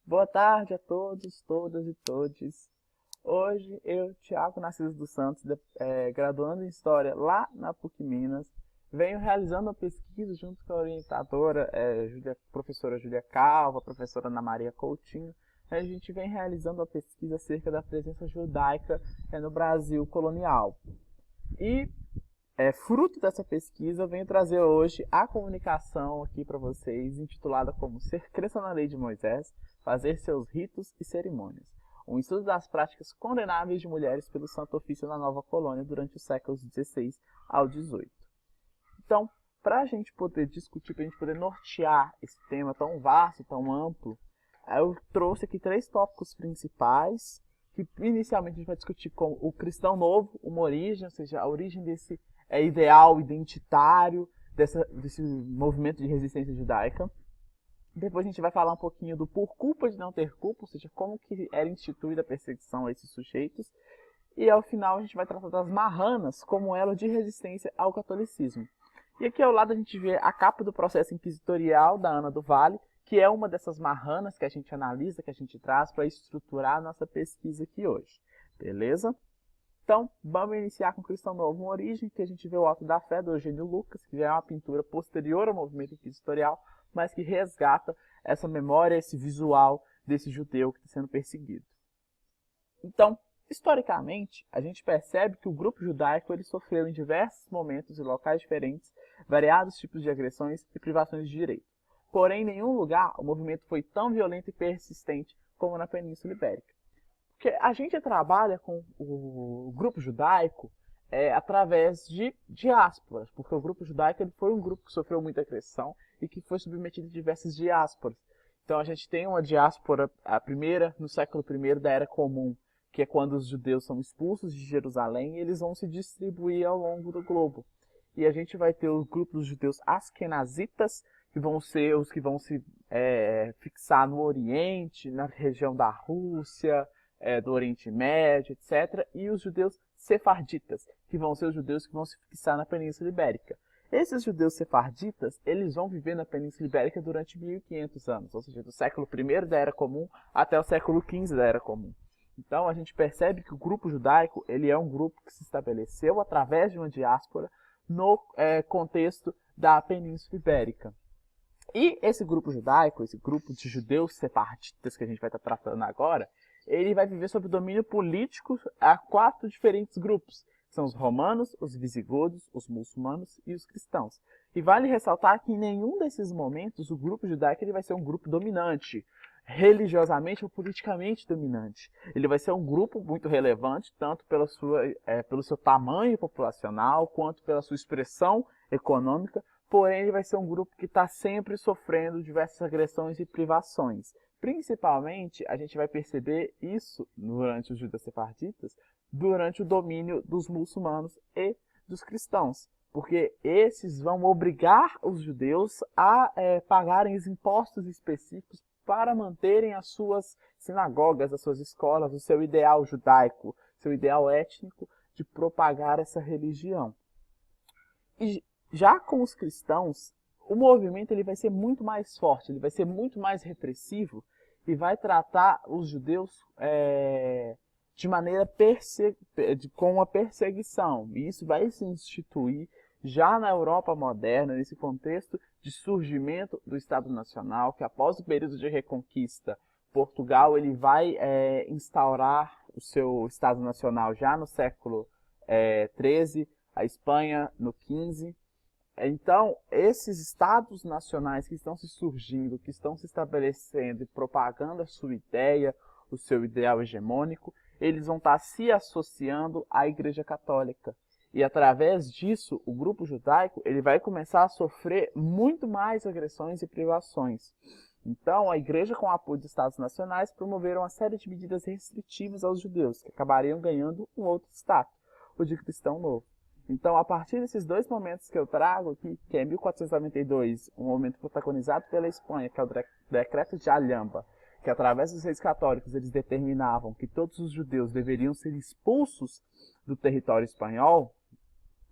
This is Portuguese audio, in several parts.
Boa tarde a todos, todas e todes. Hoje eu, Thiago Narciso dos Santos, graduando em História lá na PUC Minas, venho realizando uma pesquisa junto com a orientadora, professora Júlia Calva, professora Ana Maria Coutinho. A gente vem realizando uma pesquisa acerca da presença judaica no Brasil colonial. E fruto dessa pesquisa, eu venho trazer hoje a comunicação aqui para vocês, intitulada como Ser Cresça na Lei de Moisés, Fazer Seus Ritos e Cerimônias. Um estudo das práticas condenáveis de mulheres pelo Santo Ofício na Nova Colônia durante os séculos XVI ao XVIII. Então, para a gente poder discutir, para a gente poder nortear esse tema tão vasto, tão amplo, eu trouxe aqui 3 tópicos principais, que inicialmente a gente vai discutir com o cristão novo, uma origem, ou seja, a origem desse ideal identitário, desse movimento de resistência judaica. Depois a gente vai falar um pouquinho do por culpa de não ter culpa, ou seja, como que era instituída a perseguição a esses sujeitos. E ao final a gente vai tratar das marranas como elo de resistência ao catolicismo. E aqui ao lado a gente vê a capa do processo inquisitorial da Ana do Vale, que é uma dessas marranas que a gente analisa, que a gente traz para estruturar a nossa pesquisa aqui hoje. Beleza? Então, vamos iniciar com Cristão Novo, uma origem, que a gente vê o Alto da Fé, do Eugênio Lucas, que já é uma pintura posterior ao movimento inquisitorial, mas que resgata essa memória, esse visual desse judeu que está sendo perseguido. Então, historicamente, a gente percebe que o grupo judaico ele sofreu em diversos momentos e locais diferentes variados tipos de agressões e privações de direito. Porém, em nenhum lugar o movimento foi tão violento e persistente como na Península Ibérica. Porque a gente trabalha com o grupo judaico através de diásporas, porque o grupo judaico ele foi um grupo que sofreu muita agressão e que foi submetido a diversas diásporas. Então a gente tem uma diáspora, a primeira no século I da Era Comum, que é quando os judeus são expulsos de Jerusalém e eles vão se distribuir ao longo do globo. E a gente vai ter o grupo dos judeus askenazitas, que vão ser os que vão se fixar no Oriente, na região da Rússia, do Oriente Médio, etc. E os judeus sefarditas, que vão ser os judeus que vão se fixar na Península Ibérica. Esses judeus sefarditas, eles vão viver na Península Ibérica durante 1500 anos, ou seja, do século I da Era Comum até o século XV da Era Comum. Então a gente percebe que o grupo judaico ele é um grupo que se estabeleceu através de uma diáspora no contexto da Península Ibérica. E esse grupo judaico, esse grupo de judeus sefarditas que a gente vai estar tratando agora, ele vai viver sob domínio político a 4 diferentes grupos. São os romanos, os visigodos, os muçulmanos e os cristãos. E vale ressaltar que em nenhum desses momentos o grupo judaico ele vai ser um grupo dominante, religiosamente ou politicamente dominante. Ele vai ser um grupo muito relevante, tanto pelo seu tamanho populacional, quanto pela sua expressão econômica, porém ele vai ser um grupo que está sempre sofrendo diversas agressões e privações. Principalmente, a gente vai perceber isso durante os judeus sefarditas, durante o domínio dos muçulmanos e dos cristãos. Porque esses vão obrigar os judeus a pagarem os impostos específicos para manterem as suas sinagogas, as suas escolas, o seu ideal judaico, seu ideal étnico de propagar essa religião. E já com os cristãos, o movimento ele vai ser muito mais forte, ele vai ser muito mais repressivo e vai tratar os judeus de maneira com uma perseguição. E isso vai se instituir já na Europa moderna, nesse contexto de surgimento do Estado Nacional, que após o período de Reconquista, Portugal ele vai instaurar o seu Estado Nacional já no século XIII, a Espanha no XV. Então, esses estados nacionais que estão se surgindo, que estão se estabelecendo e propagando a sua ideia, o seu ideal hegemônico, eles vão estar se associando à Igreja Católica. E através disso, o grupo judaico ele vai começar a sofrer muito mais agressões e privações. Então, a Igreja, com o apoio dos estados nacionais, promoveram uma série de medidas restritivas aos judeus, que acabariam ganhando um outro status, o de cristão novo. Então, a partir desses 2 momentos que eu trago aqui, que é 1492, um momento protagonizado pela Espanha, que é o Decreto de Alhambra, que através dos reis católicos eles determinavam que todos os judeus deveriam ser expulsos do território espanhol.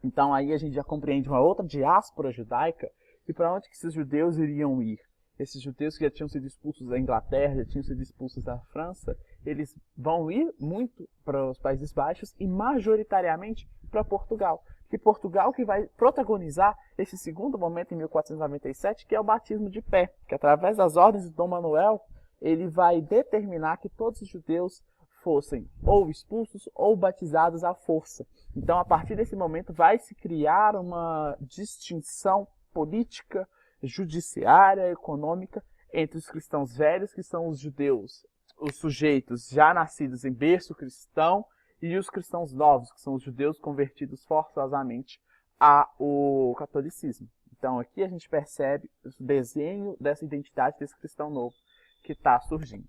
Então aí a gente já compreende uma outra diáspora judaica e para onde que esses judeus iriam ir. esses judeus que já tinham sido expulsos da Inglaterra, já tinham sido expulsos da França, eles vão ir muito para os Países Baixos e majoritariamente para Portugal. Que Portugal que vai protagonizar esse segundo momento em 1497, que é o batismo de pé, que através das ordens de Dom Manuel, ele vai determinar que todos os judeus fossem ou expulsos ou batizados à força. Então, a partir desse momento, vai se criar uma distinção política, judiciária, econômica entre os cristãos velhos, que são os judeus, os sujeitos já nascidos em berço cristão, e os cristãos novos, que são os judeus convertidos forçosamente ao catolicismo. Então, aqui a gente percebe o desenho dessa identidade desse cristão novo que está surgindo.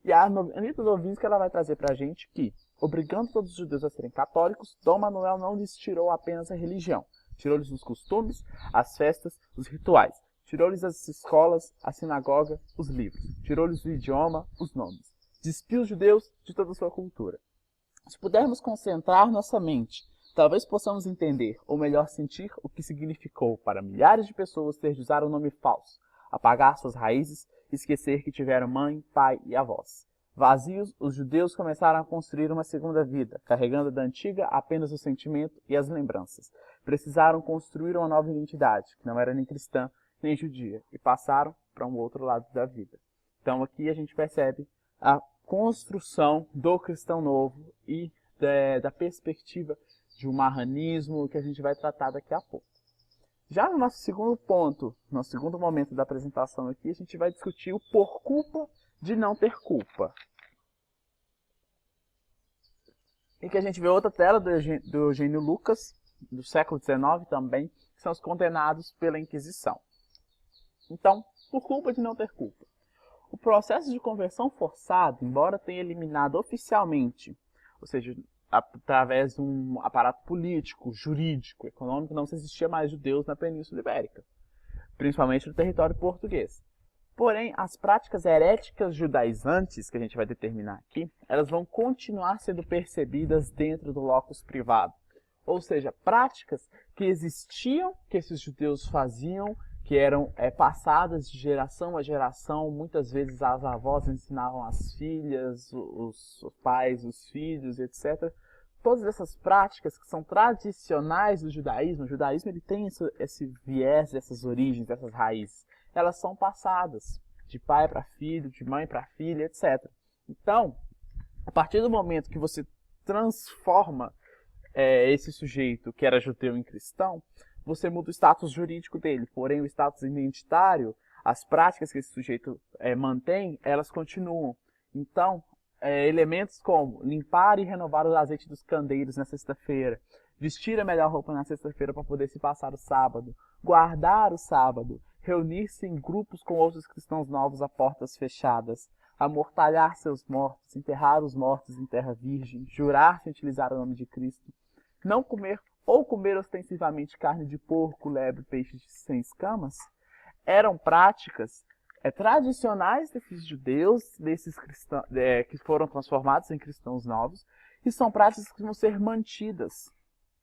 E a Anitta Novinsky ela vai trazer para a gente que, obrigando todos os judeus a serem católicos, Dom Manuel não lhes tirou apenas a religião, tirou-lhes os costumes, as festas, os rituais, tirou-lhes as escolas, a sinagoga, os livros, tirou-lhes o idioma, os nomes, despiu os judeus de toda a sua cultura. Se pudermos concentrar nossa mente, talvez possamos entender, ou melhor sentir, o que significou para milhares de pessoas ter de usar um nome falso, apagar suas raízes, esquecer que tiveram mãe, pai e avós. Vazios, os judeus começaram a construir uma segunda vida, carregando da antiga apenas o sentimento e as lembranças. Precisaram construir uma nova identidade, que não era nem cristã, nem judia, e passaram para um outro lado da vida. Então aqui a gente percebe a construção do cristão novo e da perspectiva de um marranismo que a gente vai tratar daqui a pouco. Já no nosso segundo ponto, no segundo momento da apresentação aqui, a gente vai discutir o por culpa de não ter culpa. E que a gente vê outra tela do Eugênio Lucas, do século XIX também, que são os condenados pela Inquisição. Então, por culpa de não ter culpa. O processo de conversão forçada, embora tenha eliminado oficialmente, ou seja, através de um aparato político, jurídico, econômico, não se existia mais judeus na Península Ibérica, principalmente no território português. Porém, as práticas heréticas judaizantes, que a gente vai determinar aqui, elas vão continuar sendo percebidas dentro do locus privado. Ou seja, práticas que existiam, que esses judeus faziam, que eram passadas de geração a geração, muitas vezes as avós ensinavam as filhas, os pais, os filhos, etc. Todas essas práticas que são tradicionais do judaísmo, o judaísmo ele tem esse viés, essas origens, essas raízes, elas são passadas de pai para filho, de mãe para filha, etc. Então, a partir do momento que você transforma esse sujeito que era judeu em cristão, você muda o status jurídico dele, porém o status identitário, as práticas que esse sujeito mantém, elas continuam. Então, elementos como limpar e renovar o azeite dos candeiros na sexta-feira, vestir a melhor roupa na sexta-feira para poder se passar o sábado, guardar o sábado, reunir-se em grupos com outros cristãos novos a portas fechadas, amortalhar seus mortos, enterrar os mortos em terra virgem, jurar-se utilizar o nome de Cristo, não comer ou comer ostensivamente carne de porco, lebre, peixe sem escamas, eram práticas tradicionais desses judeus, desses cristãos, que foram transformados em cristãos novos, e são práticas que vão ser mantidas.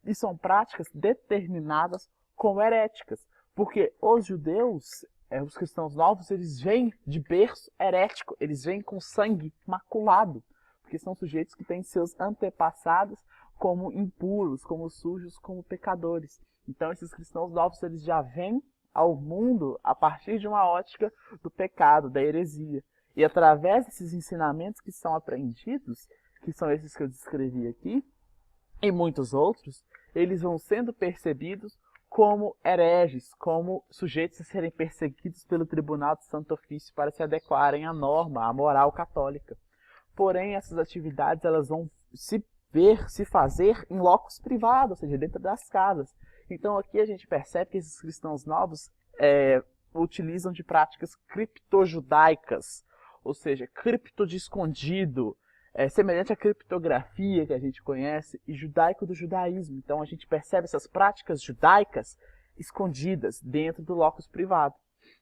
E são práticas determinadas como heréticas, porque os judeus, os cristãos novos, eles vêm de berço herético, eles vêm com sangue maculado, porque são sujeitos que têm seus antepassados como impuros, como sujos, como pecadores. Então esses cristãos novos eles já vêm ao mundo a partir de uma ótica do pecado, da heresia. E através desses ensinamentos que são aprendidos, que são esses que eu descrevi aqui, e muitos outros, eles vão sendo percebidos como hereges, como sujeitos a serem perseguidos pelo Tribunal do Santo Ofício para se adequarem à norma, à moral católica. Porém, essas atividades elas vão se fazer em locus privados, ou seja, dentro das casas. Então aqui a gente percebe que esses cristãos novos utilizam de práticas criptojudaicas, ou seja, cripto de escondido, semelhante à criptografia que a gente conhece, e judaico do judaísmo. Então a gente percebe essas práticas judaicas escondidas dentro do locus privado.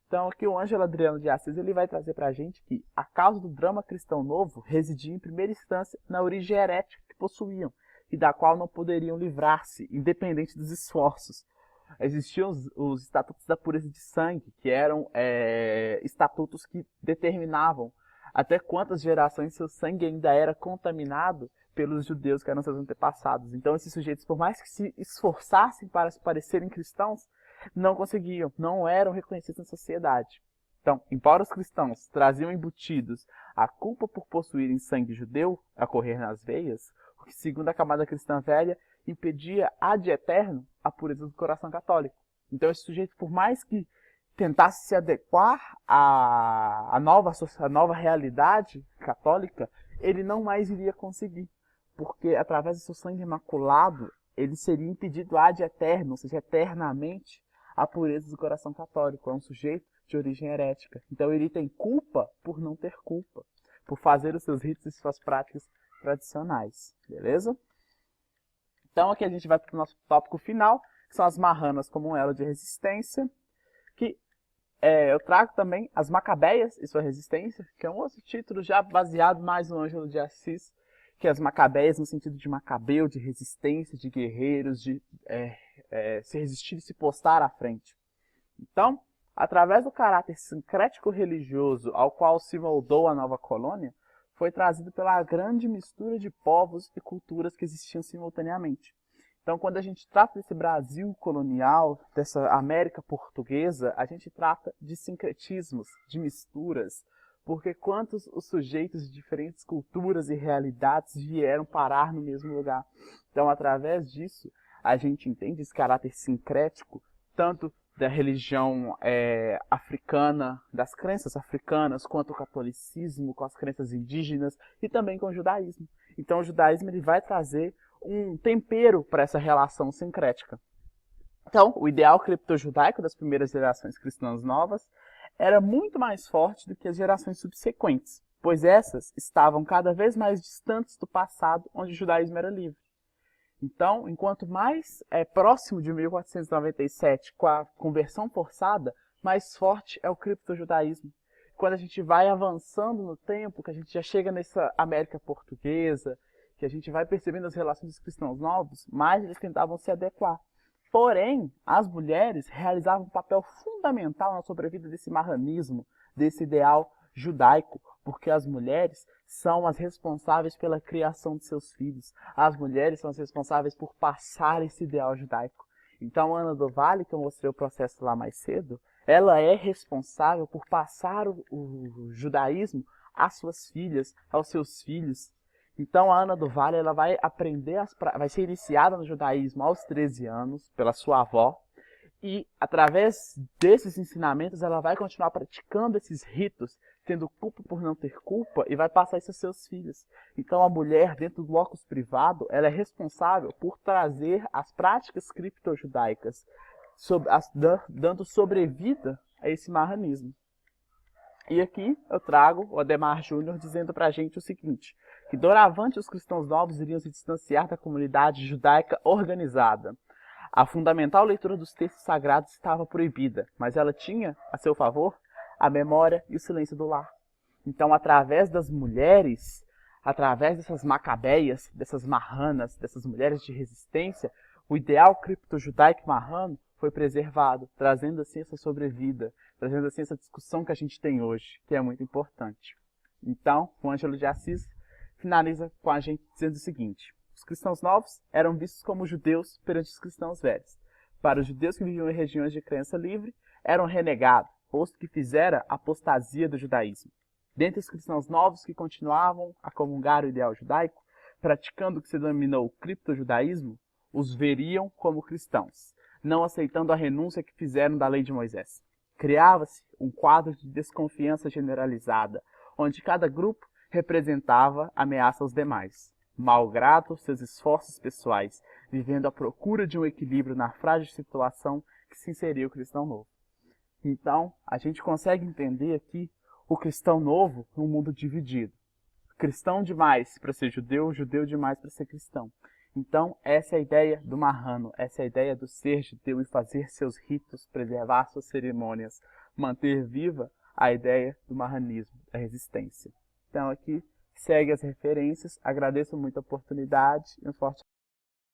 Então aqui o Ângelo Adriano de Assis ele vai trazer para a gente que a causa do drama cristão novo residia em primeira instância na origem herética que possuíam e da qual não poderiam livrar-se, independente dos esforços. Existiam os estatutos da pureza de sangue, que eram estatutos que determinavam até quantas gerações seu sangue ainda era contaminado pelos judeus que eram seus antepassados. Então esses sujeitos, por mais que se esforçassem para se parecerem cristãos, não conseguiam, não eram reconhecidos na sociedade. Então, embora os cristãos traziam embutidos a culpa por possuírem sangue judeu a correr nas veias, o que, segundo a camada cristã velha, impedia ad eterno a pureza do coração católico. Então esse sujeito, por mais que tentasse se adequar à nova realidade católica, ele não mais iria conseguir, porque através do seu sangue imaculado, ele seria impedido ad eterno, ou seja, eternamente, a pureza do coração católico. É um sujeito de origem herética. Então ele tem culpa por não ter culpa, por fazer os seus ritos e suas práticas tradicionais, beleza? Então aqui a gente vai para o nosso tópico final, que são as marranas como um elo de resistência, que eu trago também as Macabeias e sua resistência, que é um outro título já baseado mais no Ângelo de Assis, que é as Macabeias no sentido de macabeu, de resistência, de guerreiros, de se resistir e se postar à frente. Então, através do caráter sincrético religioso ao qual se moldou a nova colônia, foi trazido pela grande mistura de povos e culturas que existiam simultaneamente. Então, quando a gente trata desse Brasil colonial, dessa América portuguesa, a gente trata de sincretismos, de misturas, porque quantos os sujeitos de diferentes culturas e realidades vieram parar no mesmo lugar. Então, através disso, a gente entende esse caráter sincrético, tanto da religião africana, das crenças africanas, quanto o catolicismo, com as crenças indígenas e também com o judaísmo. Então o judaísmo ele vai trazer um tempero para essa relação sincrética. Então, o ideal criptojudaico das primeiras gerações cristãs novas era muito mais forte do que as gerações subsequentes, pois essas estavam cada vez mais distantes do passado, onde o judaísmo era livre. Então, enquanto mais próximo de 1497, com a conversão forçada, mais forte é o criptojudaísmo. Quando a gente vai avançando no tempo, que a gente já chega nessa América portuguesa, que a gente vai percebendo as relações dos cristãos novos, mais eles tentavam se adequar. Porém, as mulheres realizavam um papel fundamental na sobrevida desse marranismo, desse ideal judaico, porque as mulheres são as responsáveis pela criação de seus filhos. As mulheres são as responsáveis por passar esse ideal judaico. Então, Ana do Vale, que eu mostrei o processo lá mais cedo, ela é responsável por passar o judaísmo às suas filhas, aos seus filhos. Então, a Ana do Vale ela vai vai ser iniciada no judaísmo aos 13 anos pela sua avó. E, através desses ensinamentos, ela vai continuar praticando esses ritos, tendo culpa por não ter culpa, e vai passar isso aos seus filhos. Então, a mulher, dentro do locus privado, ela é responsável por trazer as práticas criptojudaicas, dando sobrevida a esse marranismo. E aqui eu trago o Ademar Júnior dizendo pra gente o seguinte, que doravante os cristãos novos iriam se distanciar da comunidade judaica organizada. A fundamental leitura dos textos sagrados estava proibida, mas ela tinha, a seu favor, a memória e o silêncio do lar. Então, através das mulheres, através dessas macabeias, dessas marranas, dessas mulheres de resistência, o ideal criptojudaico marrano foi preservado, trazendo assim essa sobrevida, trazendo assim essa discussão que a gente tem hoje, que é muito importante. Então, o Ângelo de Assis finaliza com a gente dizendo o seguinte: os cristãos novos eram vistos como judeus perante os cristãos velhos. Para os judeus que viviam em regiões de crença livre, eram renegados, posto que fizera apostasia do judaísmo. Dentre os cristãos novos que continuavam a comungar o ideal judaico, praticando o que se denominou o criptojudaísmo, os veriam como cristãos, não aceitando a renúncia que fizeram da lei de Moisés. Criava-se um quadro de desconfiança generalizada, onde cada grupo representava ameaça aos demais. Malgrado seus esforços pessoais, vivendo à procura de um equilíbrio na frágil situação que se inseriu o cristão novo. Então, a gente consegue entender aqui o cristão novo num mundo dividido. Cristão demais para ser judeu, judeu demais para ser cristão. Então, essa é a ideia do marrano, essa é a ideia do ser judeu e fazer seus ritos, preservar suas cerimônias, manter viva a ideia do marranismo, da resistência. Então, aqui segue as referências. Agradeço muito a oportunidade e um forte